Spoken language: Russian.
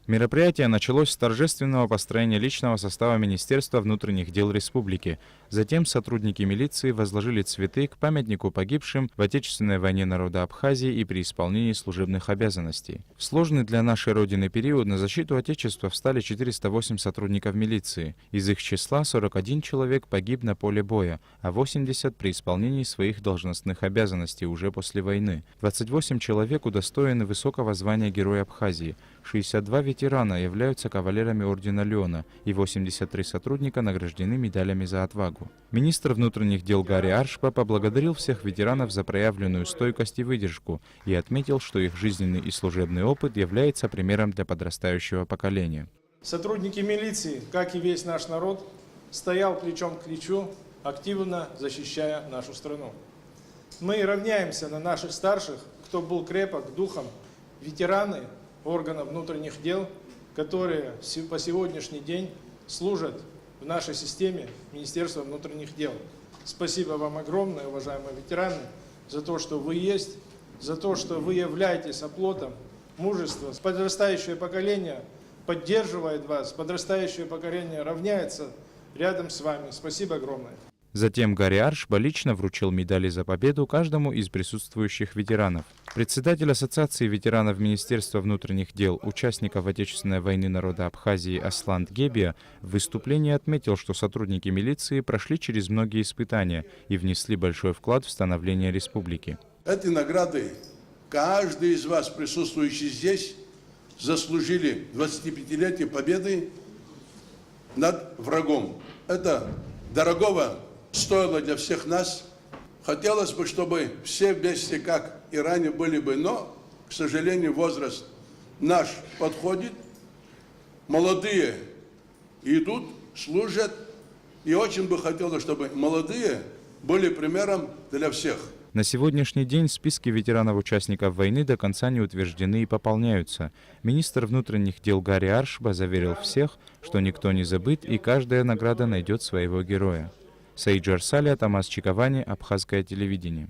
Мероприятие началось с торжественного построения личного состава Министерства внутренних дел Республики. Затем сотрудники милиции возложили цветы к памятнику погибшим в Отечественной войне народа Абхазии и при исполнении служебных обязанностей. В сложный для нашей Родины период на защиту Отечества встали 408 сотрудников милиции. Из их числа 41 человек погиб на поле боя, а 80 при исполнении своих должностных обязанностей уже после войны. 28 человек удостоены высокого звания Героя Абхазии. 62 ветерана являются кавалерами ордена Леона, и 83 сотрудника награждены медалями за отвагу. Министр внутренних дел Гари Аршба поблагодарил всех ветеранов за проявленную стойкость и выдержку и отметил, что их жизненный и служебный опыт является примером для подрастающего поколения. Сотрудники милиции, как и весь наш народ, стоял плечом к плечу, активно защищая нашу страну. Мы равняемся на наших старших, кто был крепок духом, ветераны органов внутренних дел, которые по сегодняшний день служат в нашей системе Министерства внутренних дел. Спасибо вам огромное, уважаемые ветераны, за то, что вы есть, за то, что вы являетесь оплотом мужества. Подрастающее поколение поддерживает вас, подрастающее поколение равняется рядом с вами. Спасибо огромное. Затем Гари Аршба лично вручил медали за победу каждому из присутствующих ветеранов. Председатель Ассоциации ветеранов Министерства внутренних дел, участников Отечественной войны народа Абхазии Аслан Гебия в выступлении отметил, что сотрудники милиции прошли через многие испытания и внесли большой вклад в становление республики. Эти награды каждый из вас, присутствующий здесь, заслужили 25-летие победы над врагом. Это дорогого стоило для всех нас. Хотелось бы, чтобы все вместе, как и ранее, были бы, но, к сожалению, возраст наш подходит. Молодые идут, служат, и очень бы хотелось, чтобы молодые были примером для всех. На сегодняшний день списки ветеранов-участников войны до конца не утверждены и пополняются. Министр внутренних дел Гари Аршба заверил всех, что никто не забыт и каждая награда найдет своего героя. Саиджар Салия, Тамас Чиковани, Абхазское телевидение.